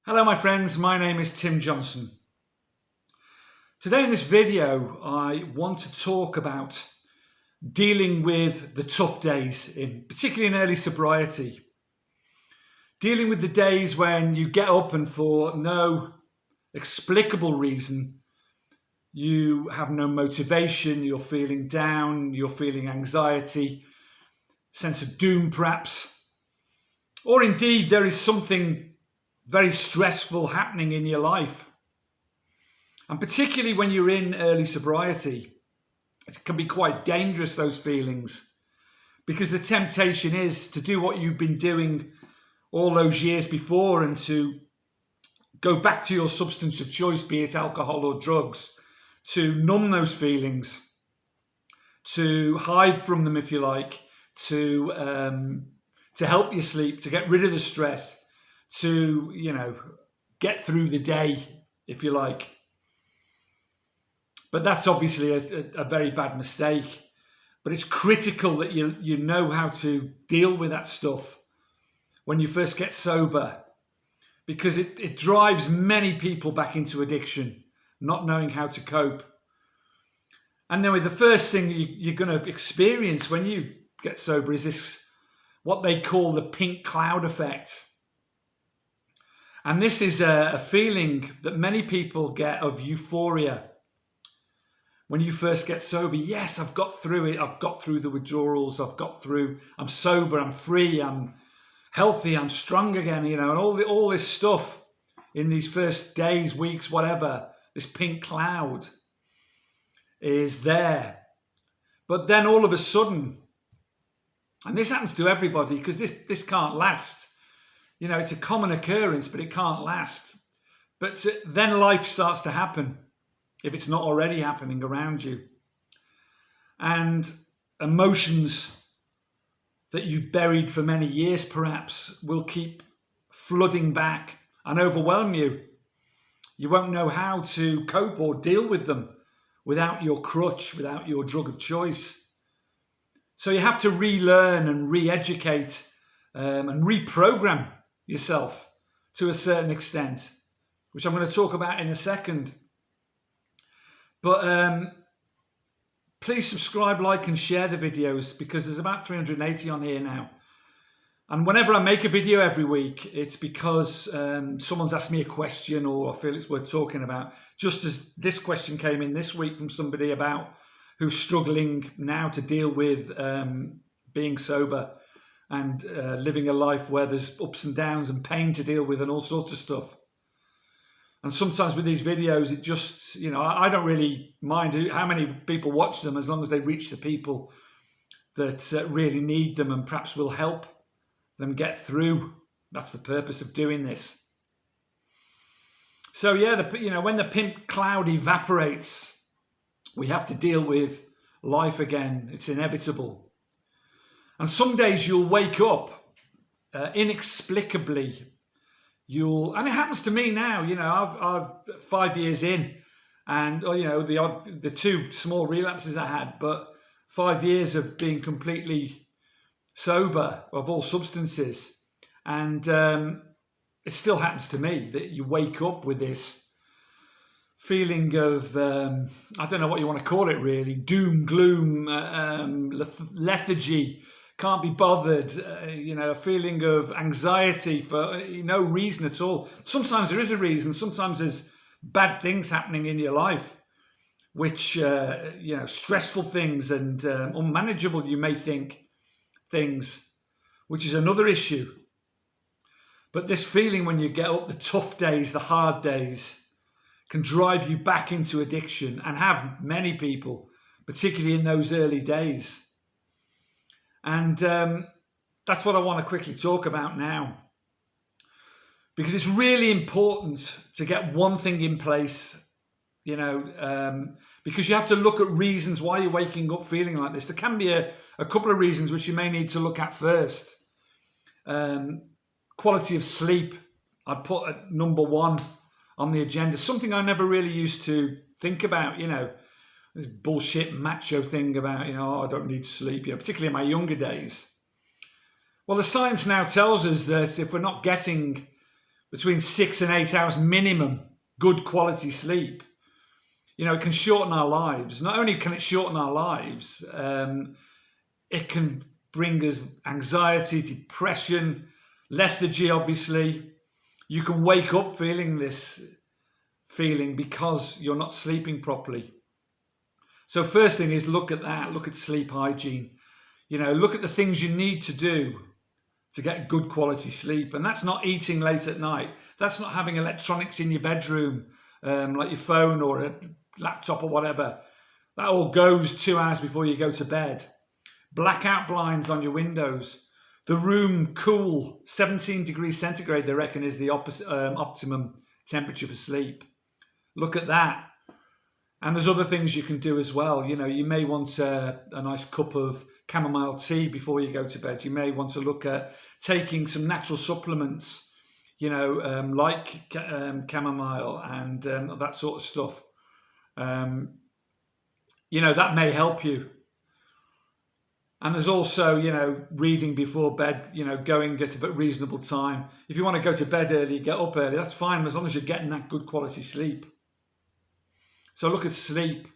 Hello my friends, my name is Tim Johnson. Today in this video I want to talk about dealing with the tough days, particularly in early sobriety. Dealing with the days when you get up and for no explicable reason you have no motivation, you're feeling down, you're feeling anxiety, sense of doom perhaps, or indeed there is something very stressful happening in your life. And particularly when you're in early sobriety, it can be quite dangerous, those feelings, because the temptation is to do what you've been doing all those years before and to go back to your substance of choice, be it alcohol or drugs, to numb those feelings, to hide from them if you like, to help you sleep, to get rid of the stress, to, get through the day, if you like. But that's obviously a very bad mistake. But it's critical that you know how to deal with that stuff when you first get sober, because it drives many people back into addiction, not knowing how to cope. And then with the first thing you're going to experience when you get sober is this, what they call the pink cloud effect. And this is a feeling that many people get of euphoria. When you first get sober, yes, I've got through it. I've got through the withdrawals. I'm sober, I'm free, I'm healthy, I'm strong again, and all this stuff in these first days, weeks, whatever, this pink cloud is there. But then all of a sudden, and this happens to everybody because this can't last. It's a common occurrence, but it can't last. But then life starts to happen, if it's not already happening around you. And emotions that you've buried for many years perhaps will keep flooding back and overwhelm you. You won't know how to cope or deal with them without your crutch, without your drug of choice. So you have to relearn and re-educate and reprogram yourself to a certain extent, which I'm going to talk about in a second. But please subscribe, like and share the videos, because there's about 380 on here now. And whenever I make a video every week, it's because someone's asked me a question or I feel it's worth talking about. Just as this question came in this week from somebody about who's struggling now to deal with being sober and living a life where there's ups and downs and pain to deal with and all sorts of stuff. And sometimes with these videos, it just, I don't really mind how many people watch them as long as they reach the people that really need them and perhaps will help them get through. That's the purpose of doing this. So yeah, when the pimp cloud evaporates, we have to deal with life again. It's inevitable. And some days you'll wake up inexplicably. And it happens to me now. I've 5 years in, and the two small relapses I had, but 5 years of being completely sober of all substances, and it still happens to me that you wake up with this feeling of I don't know what you want to call it really, doom, gloom, lethargy. Can't be bothered, a feeling of anxiety for no reason at all. Sometimes there is a reason. Sometimes there's bad things happening in your life, which, stressful things and unmanageable, you may think, things, which is another issue. But this feeling when you get up, the tough days, the hard days, can drive you back into addiction and have many people, particularly in those early days. And that's what I want to quickly talk about now, because it's really important to get one thing in place, because you have to look at reasons why you're waking up feeling like this. There can be a couple of reasons which you may need to look at first. Quality of sleep, I put at number one on the agenda, something I never really used to think about, this bullshit macho thing about, I don't need sleep, particularly in my younger days. Well, the science now tells us that if we're not getting between 6 and 8 hours minimum, good quality sleep, it can shorten our lives. Not only can it shorten our lives, it can bring us anxiety, depression, lethargy, obviously. You can wake up feeling this feeling because you're not sleeping properly. So first thing is look at that. Look at sleep hygiene. Look at the things you need to do to get good quality sleep. And that's not eating late at night. That's not having electronics in your bedroom, like your phone or a laptop or whatever. That all goes 2 hours before you go to bed. Blackout blinds on your windows. The room cool, 17 degrees centigrade, they reckon, is the optimum temperature for sleep. Look at that. And there's other things you can do as well. You may want a nice cup of chamomile tea before you go to bed. You may want to look at taking some natural supplements, like chamomile and that sort of stuff. That may help you. And there's also, reading before bed, going at a reasonable time. If you want to go to bed early, get up early, that's fine, as long as you're getting that good quality sleep. So look at sleep.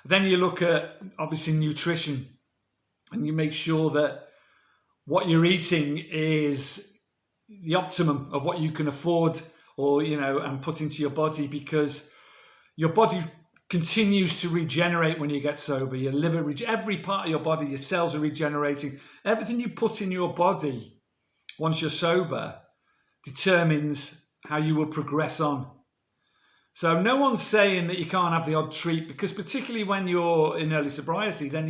Then you look at, obviously, nutrition. And you make sure that what you're eating is the optimum of what you can afford or, and put into your body, because your body continues to regenerate when you get sober. Your liver, every part of your body, your cells are regenerating. Everything you put in your body once you're sober determines how you will progress on. So no one's saying that you can't have the odd treat, because particularly when you're in early sobriety, then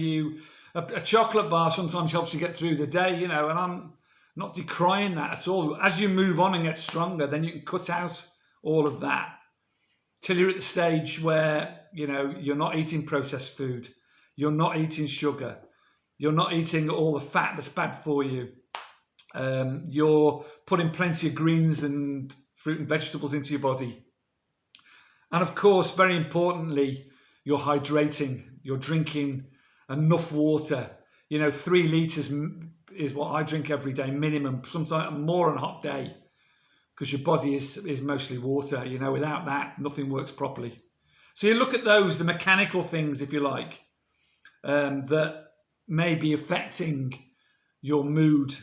a chocolate bar sometimes helps you get through the day, and I'm not decrying that at all. As you move on and get stronger, then you can cut out all of that till you're at the stage where, you're not eating processed food, you're not eating sugar, you're not eating all the fat that's bad for you. You're putting plenty of greens and fruit and vegetables into your body. And of course, very importantly, you're hydrating, you're drinking enough water. 3 litres is what I drink every day, minimum, sometimes more on a hot day, because your body is mostly water. Without that, nothing works properly. So you look at those, the mechanical things, if you like, that may be affecting your mood,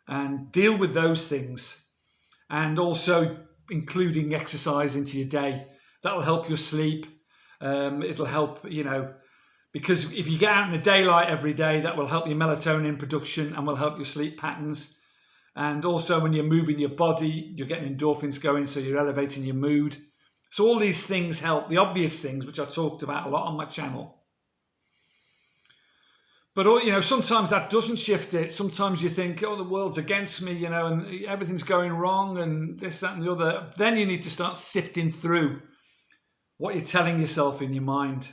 and deal with those things, and also including exercise into your day. That will help your sleep. It'll help, because if you get out in the daylight every day, that will help your melatonin production and will help your sleep patterns. And also when you're moving your body, you're getting endorphins going, so you're elevating your mood. So all these things help, the obvious things, which I talked about a lot on my channel. But, sometimes that doesn't shift it. Sometimes you think, the world's against me, and everything's going wrong and this, that and the other. Then you need to start sifting through what you're telling yourself in your mind.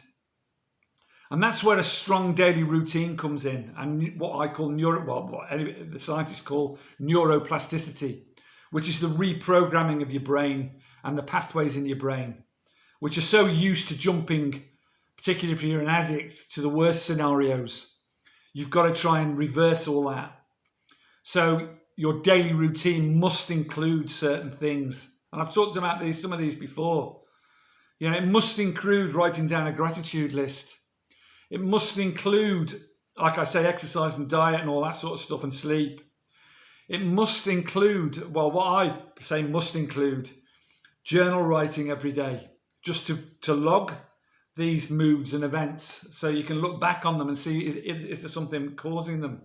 And that's where a strong daily routine comes in, and what I call the scientists call neuroplasticity, which is the reprogramming of your brain and the pathways in your brain, which are so used to jumping, particularly if you're an addict, to the worst scenarios. You've got to try and reverse all that. So your daily routine must include certain things. And I've talked about some of these before. It must include writing down a gratitude list. It must include, like I say, exercise and diet and all that sort of stuff, and sleep. It must include, what I say must include, journal writing every day, just to log these moods and events, so you can look back on them and see, is there something causing them?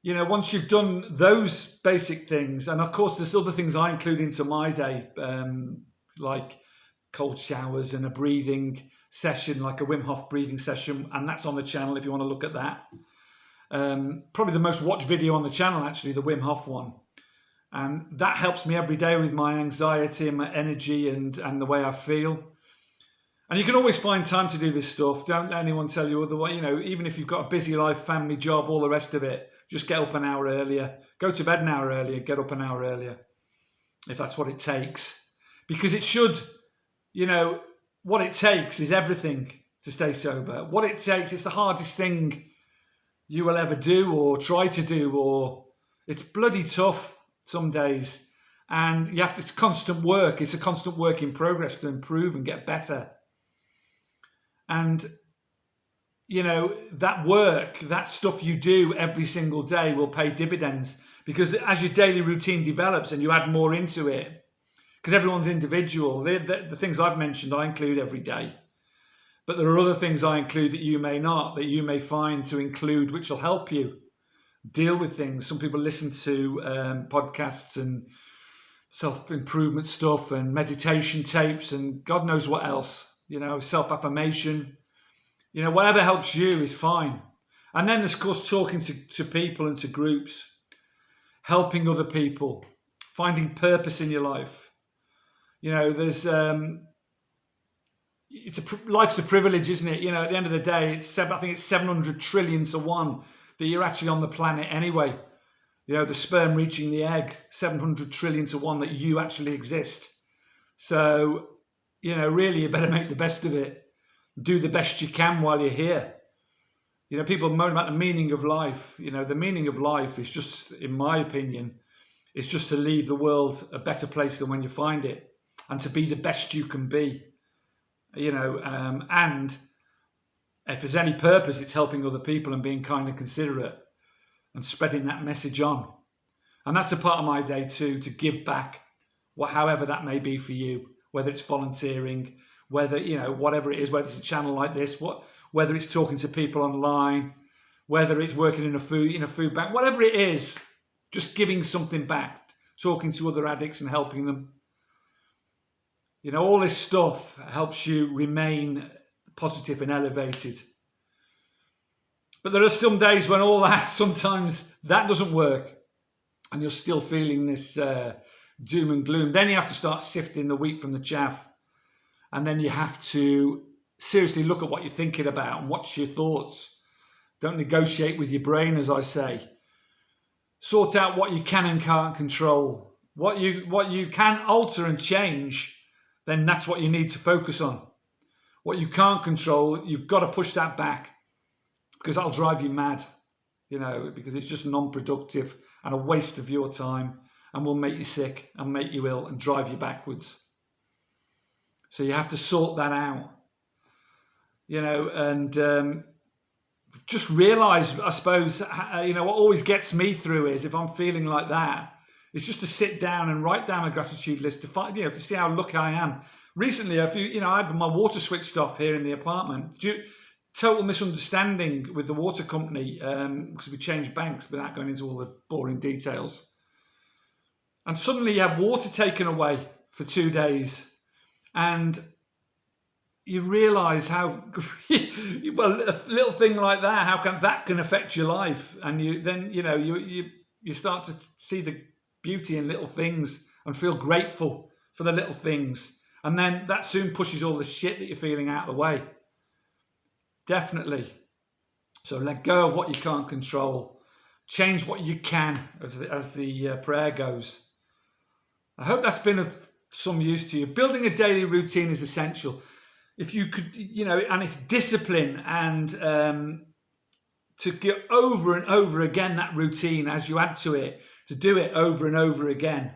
Once you've done those basic things, and of course there's other things I include into my day, like cold showers and a breathing session, like a Wim Hof breathing session, and that's on the channel if you want to look at that. Probably the most watched video on the channel, actually, the Wim Hof one. And that helps me every day with my anxiety and my energy and the way I feel. And you can always find time to do this stuff. Don't let anyone tell you otherwise. Even if you've got a busy life, family, job, all the rest of it, just get up an hour earlier. Go to bed an hour earlier, get up an hour earlier, if that's what it takes. Because it should, what it takes is everything to stay sober. What it takes, it's the hardest thing you will ever do or try to do, or it's bloody tough some days. And it's constant work. It's a constant work in progress to improve and get better. And, that work, that stuff you do every single day will pay dividends, because as your daily routine develops and you add more into it, because everyone's individual, the things I've mentioned, I include every day. But there are other things I include that you may not, that you may find to include, which will help you deal with things. Some people listen to podcasts and self-improvement stuff and meditation tapes and God knows what else, self-affirmation, whatever helps you is fine. And then there's, of course, talking to people and to groups, helping other people, finding purpose in your life. There's life's a privilege, isn't it? At the end of the day, I think it's 700 trillion to 1 that you're actually on the planet anyway. The sperm reaching the egg, 700 trillion to 1 that you actually exist. So, really, you better make the best of it. Do the best you can while you're here. People moan about the meaning of life. The meaning of life is just, in my opinion, is just to leave the world a better place than when you find it, and to be the best you can be. And if there's any purpose, it's helping other people and being kind and considerate and spreading that message on. And that's a part of my day too, to give back, however that may be for you, whether it's volunteering, whether, whatever it is, whether it's a channel like this, whether it's talking to people online, whether it's working in a food bank, whatever it is, just giving something back, talking to other addicts and helping them. All this stuff helps you remain positive and elevated. But there are some days when sometimes that doesn't work and you're still feeling this doom and gloom. Then you have to start sifting the wheat from the chaff. And then you have to seriously look at what you're thinking about and watch your thoughts. Don't negotiate with your brain, as I say. Sort out what you can and can't control. What you can alter and change, then that's what you need to focus on. What you can't control, you've got to push that back, because that'll drive you mad, because it's just non-productive and a waste of your time and will make you sick and make you ill and drive you backwards. So you have to sort that out, and just realise, I suppose, what always gets me through is, if I'm feeling like that, it's just to sit down and write down a gratitude list to find, to see how lucky I am. Recently, I had my water switched off here in the apartment. Total misunderstanding with the water company, because we changed banks without going into all the boring details. And suddenly you have water taken away for 2 days. And you realise how, well, a little thing like that, how that can affect your life. And you start to see the beauty in little things and feel grateful for the little things. And then that soon pushes all the shit that you're feeling out of the way. Definitely. So let go of what you can't control. Change what you can, as the prayer goes. I hope that's been of some use to you. Building a daily routine is essential. If you could, and it's discipline, and to get over and over again that routine as you add to it, to do it over and over again.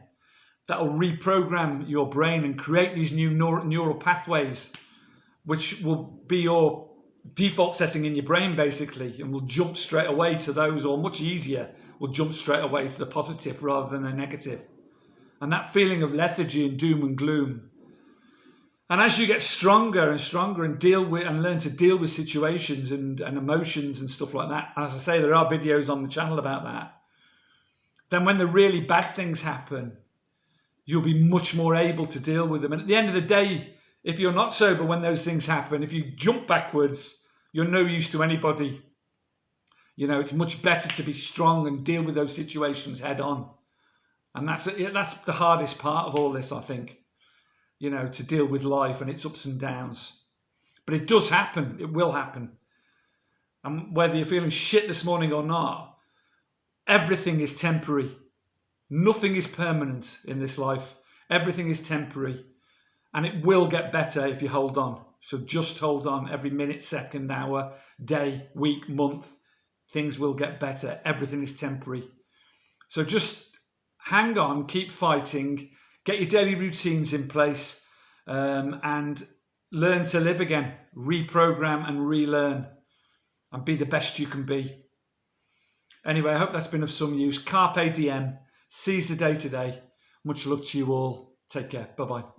That'll reprogram your brain and create these new neural pathways, which will be your default setting in your brain, basically, and will jump straight away to those, or much easier, will jump straight away to the positive rather than the negative. And that feeling of lethargy and doom and gloom. And as you get stronger and stronger and learn to deal with situations and emotions and stuff like that, and as I say, there are videos on the channel about that, then when the really bad things happen, you'll be much more able to deal with them. And at the end of the day, if you're not sober when those things happen, if you jump backwards, you're no use to anybody. It's much better to be strong and deal with those situations head on. And that's the hardest part of all this, I think, to deal with life and its ups and downs. But it does happen. It will happen. And whether you're feeling shit this morning or not, everything is temporary. Nothing is permanent in this life. Everything is temporary. And it will get better if you hold on. So just hold on. Every minute, second, hour, day, week, month, things will get better. Everything is temporary. So just hang on, keep fighting, get your daily routines in place, and learn to live again, reprogram and relearn, and be the best you can be. Anyway, I hope that's been of some use. Carpe Diem. Seize the day today. Much love to you all. Take care. Bye-bye.